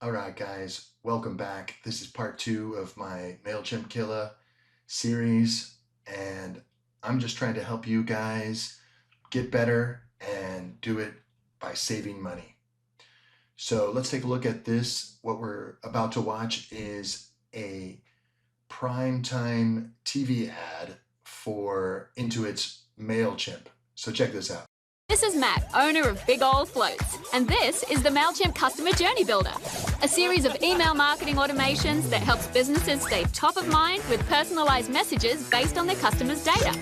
All right, guys, welcome back. This is part 2 of my MailChimp Killer series, and I'm just trying to help you guys get better and do it by saving money. So let's take a look at this. What we're about to watch is a primetime TV ad for Intuit's MailChimp. So check this out. This is Matt, owner of Big Ol' Floats, and this is the MailChimp Customer Journey Builder, a series of email marketing automations that helps businesses stay top of mind with personalized messages based on their customers' data.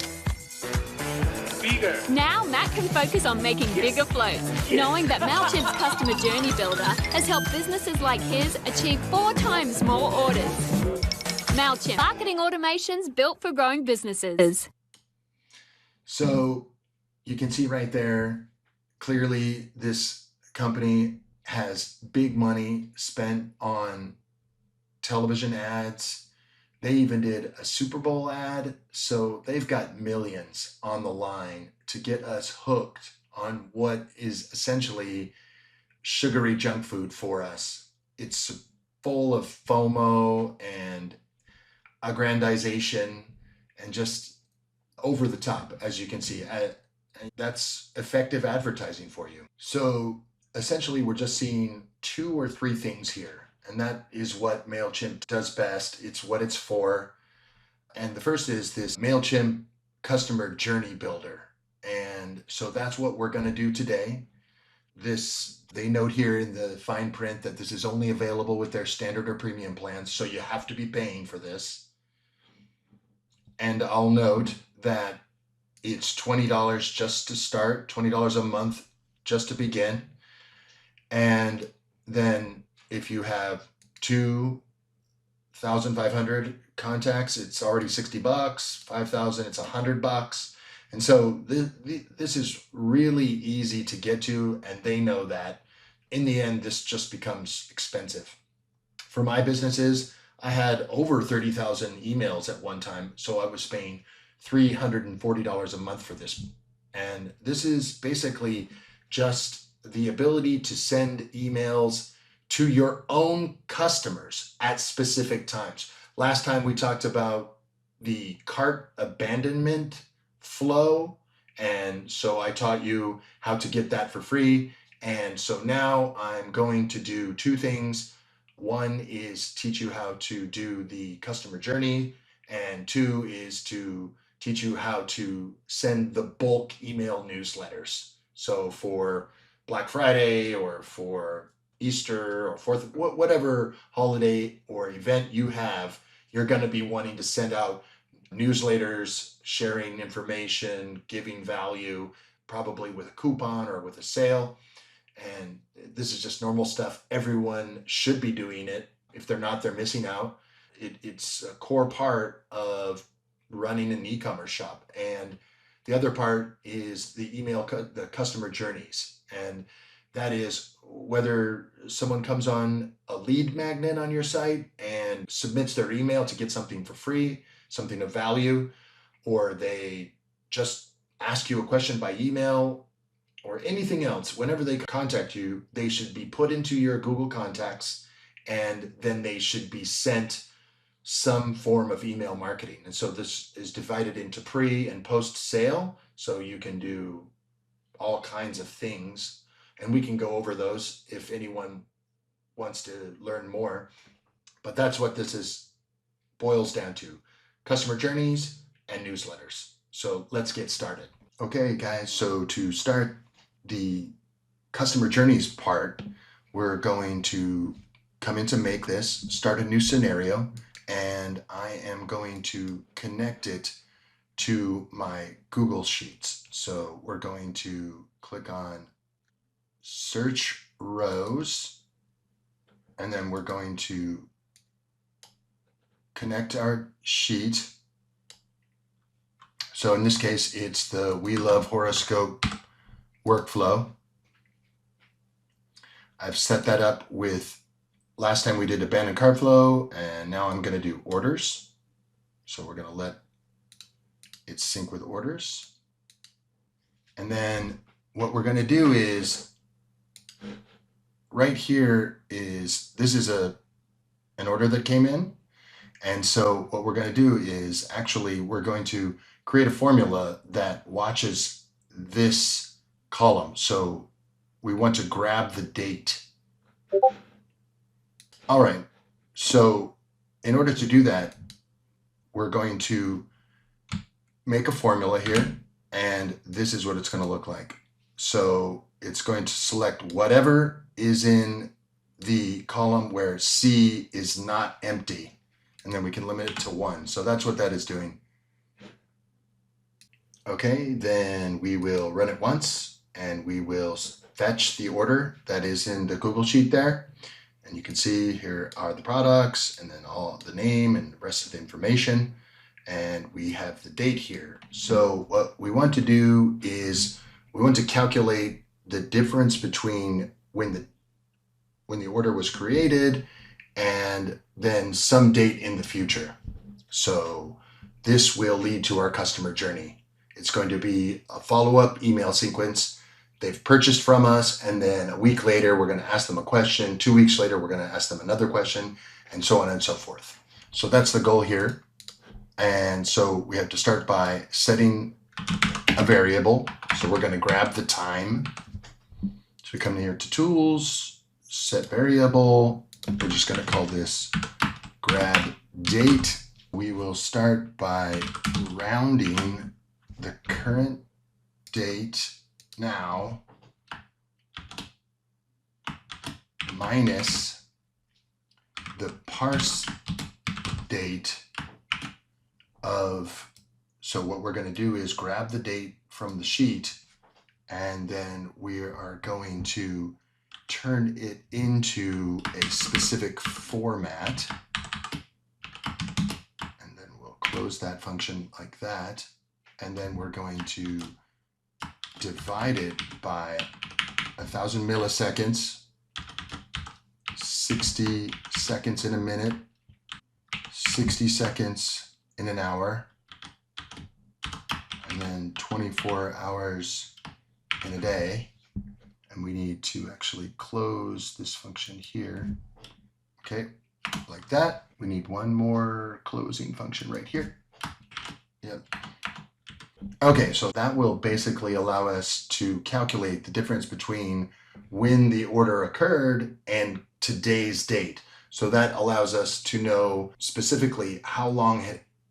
Bigger. Now Matt can focus on making bigger floats, knowing that MailChimp's Customer Journey Builder has helped businesses like his achieve 4 times more orders. MailChimp, marketing automations built for growing businesses. So you can see right there, clearly this company has big money spent on television ads. They even did a Super Bowl ad. So they've got millions on the line to get us hooked on what is essentially sugary junk food for us. It's full of FOMO and aggrandization and just over the top, as you can see. That's effective advertising for you. So essentially, we're just seeing 2 or 3 things here, and that is what MailChimp does best. It's what it's for. And the first is this MailChimp Customer Journey Builder. And so that's what we're going to do today. They note here in the fine print that this is only available with their standard or premium plans, so you have to be paying for this. And I'll note that it's $20 just to start, $20 a month just to begin. And then if you have 2,500 contacts, it's already $60. 5,000, it's $100. And so this is really easy to get to, and they know that. In the end, this just becomes expensive. For my businesses, I had over 30,000 emails at one time, so I was paying $340 a month for this. And this is basically just the ability to send emails to your own customers at specific times. Last time we talked about the cart abandonment flow, and so I taught you how to get that for free. And so now I'm going to do 2 things. One is teach you how to do the customer journey, and 2 is to teach you how to send the bulk email newsletters. So for Black Friday or for Easter or whatever holiday or event you have, you're going to be wanting to send out newsletters, sharing information, giving value, probably with a coupon or with a sale. And this is just normal stuff. Everyone should be doing it. If they're not, they're missing out. It's a core part of running an e-commerce shop. And the other part is the the customer journeys. And that is whether someone comes on a lead magnet on your site and submits their email to get something for free, something of value, or they just ask you a question by email or anything else. Whenever they contact you, they should be put into your Google contacts, and then they should be sent some form of email marketing. And so this is divided into pre and post sale. So you can do all kinds of things, and we can go over those if anyone wants to learn more. But that's what this boils down to: customer journeys and newsletters. So let's get started. Okay, guys, so to start the customer journeys part, we're going to come into Make This, start a new scenario, and I am going to connect it to my Google Sheets. So we're going to click on Search Rows, and then we're going to connect our sheet. So in this case, it's the We Love Horoscope workflow. I've set that up with, last time we did abandoned cart flow, and now I'm going to do orders. So we're going to let it sync with orders. And then what we're going to do is right here is is this is an order that came in. And so what we're going to do is actually we're going to create a formula that watches this column. So we want to grab the date. All right. So in order to do that, we're going to make a formula here, and this is what it's going to look like. So it's going to select whatever is in the column where C is not empty, and then we can limit it to 1. So that's what that is doing. Okay, then we will run it once, and we will fetch the order that is in the Google Sheet there. And you can see here are the products, and then all the name and the rest of the information. And we have the date here. So what we want to do is we want to calculate the difference between when the order was created and then some date in the future. So this will lead to our customer journey. It's going to be a follow-up email sequence. They've purchased from us, and then a week later, we're going to ask them a question. 2 weeks later, we're going to ask them another question, and so on and so forth. So that's the goal here. And so we have to start by setting a variable. So we're going to grab the time. So we come here to Tools, Set Variable. We're just going to call this grab date. We will start by rounding the current date now minus the parse date of, so what we're going to do is grab the date from the sheet, and then we are going to turn it into a specific format, and then we'll close that function like that, and then we're going to divide it by 1,000 milliseconds, 60 seconds in a minute, 60 seconds in an hour, and then 24 hours in a day. And we need to actually close this function here. Okay, like that. We need one more closing function right here. Yep. Okay, so that will basically allow us to calculate the difference between when the order occurred and today's date. So that allows us to know specifically how long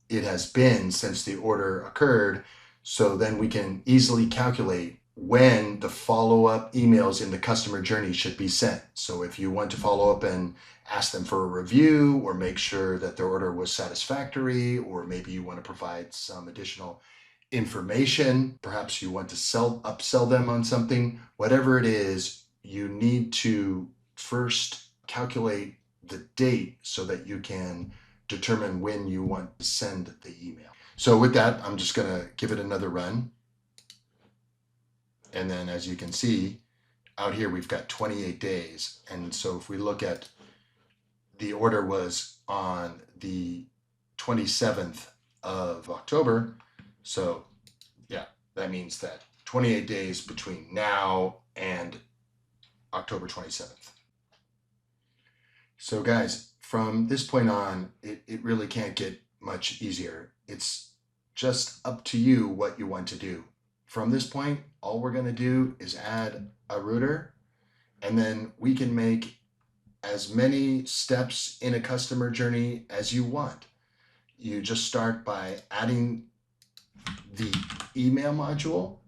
it has been since the order occurred. So then we can easily calculate when the follow-up emails in the customer journey should be sent. So if you want to follow up and ask them for a review, or make sure that their order was satisfactory, or maybe you want to provide some additional information, perhaps you want to upsell them on something, whatever it is, you need to first calculate the date so that you can determine when you want to send the email. So with that, I'm just going to give it another run. And then as you can see out here, we've got 28 days. And so if we look at the order was on the 27th of October. So yeah, that means that 28 days between now and October 27th. So guys, from this point on, it really can't get much easier. It's just up to you what you want to do. From this point, all we're going to do is add a router, and then we can make as many steps in a customer journey as you want. You just start by adding the email module.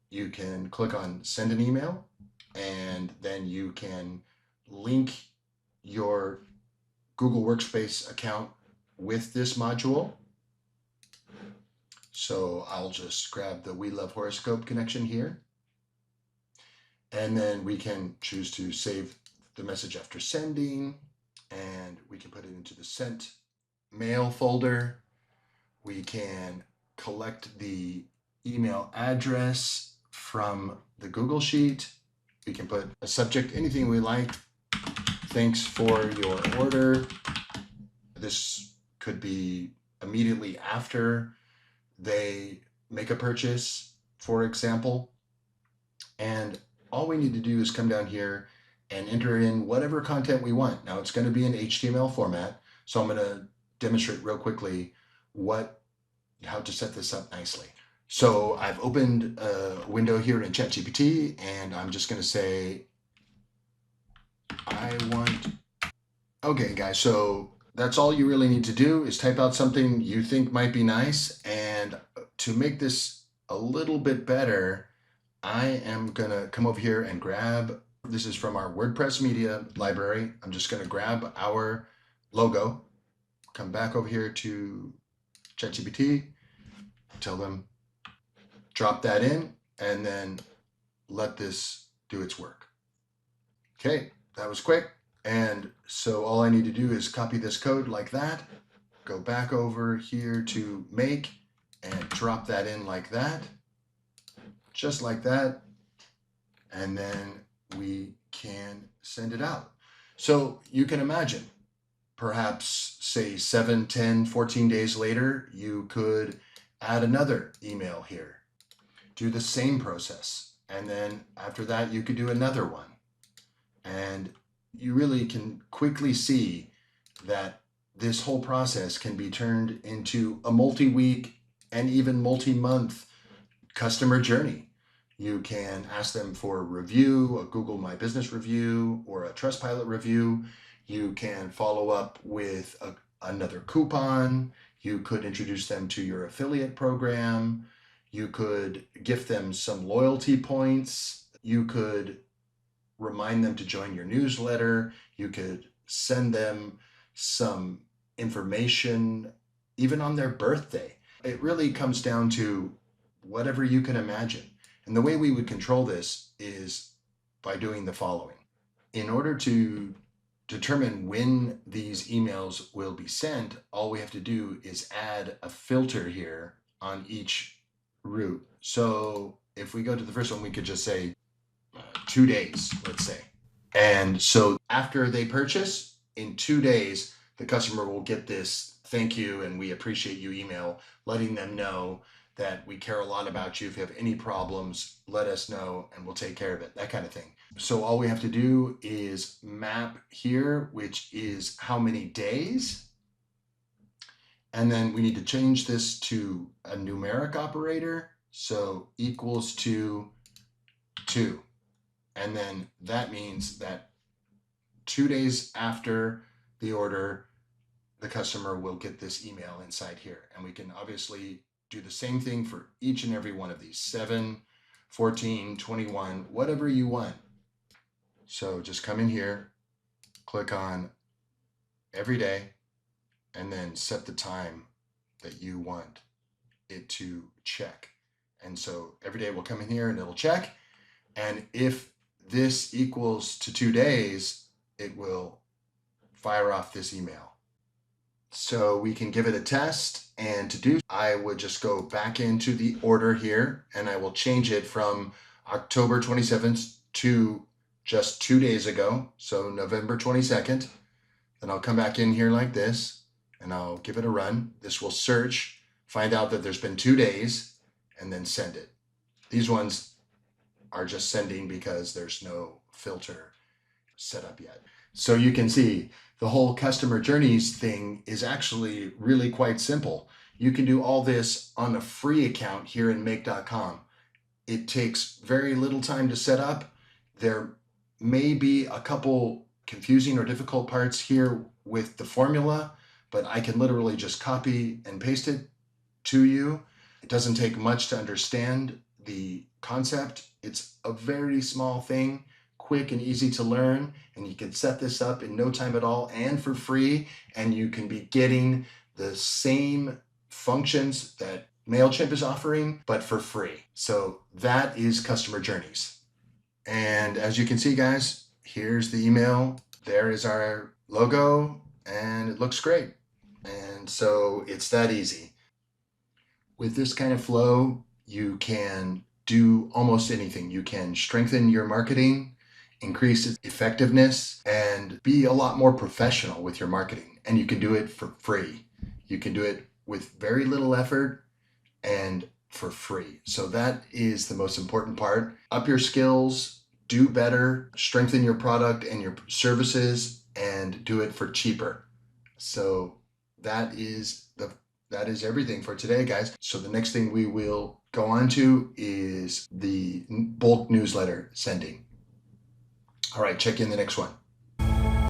You can click on send an email, and then you can link your Google Workspace account with this module. So I'll just grab the We Love Horoscope connection here. And then we can choose to save the message after sending, and we can put it into the sent mail folder. We can collect the email address from the Google Sheet. We can put a subject, anything we like. Thanks for your order. This could be immediately after they make a purchase, for example. And all we need to do is come down here and enter in whatever content we want. Now it's going to be in HTML format, so I'm going to demonstrate real quickly how to set this up nicely. So I've opened a window here in ChatGPT, and I'm just going to say, I want. Okay, guys, so that's all you really need to do is type out something you think might be nice. And to make this a little bit better, I am gonna come over here and grab, this is from our WordPress media library. I'm just gonna grab our logo, come back over here to ChatGPT, tell them, drop that in, and then let this do its work. Okay, that was quick. And so all I need to do is copy this code like that, go back over here to make, and drop that in like that, just like that. And then we can send it out. So you can imagine, perhaps say 7, 10, 14 days later, you could add another email here, do the same process. And then after that, you could do another one. And you really can quickly see that this whole process can be turned into a multi-week and even multi-month customer journey. You can ask them for a review, a Google My Business review, or a Trustpilot review. You can follow up with another coupon. You could introduce them to your affiliate program. You could gift them some loyalty points. You could remind them to join your newsletter. You could send them some information, even on their birthday. It really comes down to whatever you can imagine. And the way we would control this is by doing the following. In order to determine when these emails will be sent, all we have to do is add a filter here on each route. So if we go to the first one, we could just say 2 days, let's say. And so after they purchase, in 2 days, the customer will get this thank you and we appreciate you email, letting them know that we care a lot about you. If you have any problems, let us know and we'll take care of it, that kind of thing. So all we have to do is map here, which is how many days. And then we need to change this to a numeric operator. So equals to 2. And then that means that 2 days after the order, the customer will get this email inside here. And we can obviously do the same thing for each and every one of these, 7, 14, 21, whatever you want. So just come in here, click on every day, and then set the time that you want it to check. And so every day will come in here and it'll check. And if this equals to 2 days, it will fire off this email. So we can give it a test, and to do, I would just go back into the order here and I will change it from October 27th to just 2 days ago. So November 22nd. Then I'll come back in here like this and I'll give it a run. This will search, find out that there's been 2 days, and then send it. These ones are just sending because there's no filter set up yet. So you can see the whole customer journeys thing is actually really quite simple. You can do all this on a free account here in make.com. It takes very little time to set up. There may be a couple confusing or difficult parts here with the formula, but I can literally just copy and paste it to you. It doesn't take much to understand the concept. It's a very small thing, quick and easy to learn, and you can set this up in no time at all and for free, and you can be getting the same functions that MailChimp is offering, but for free. So that is customer journeys. And as you can see, guys, here's the email. There is our logo, and it looks great. And so it's that easy. With this kind of flow, you can do almost anything. You can strengthen your marketing, increase its effectiveness, and be a lot more professional with your marketing. And you can do it for free. You can do it with very little effort and for free. So that is the most important part. Up your skills, do better, strengthen your product and your services, and do it for cheaper. So that is everything for today, guys. So the next thing we will go on to is the bulk newsletter sending. All right, check in the next one.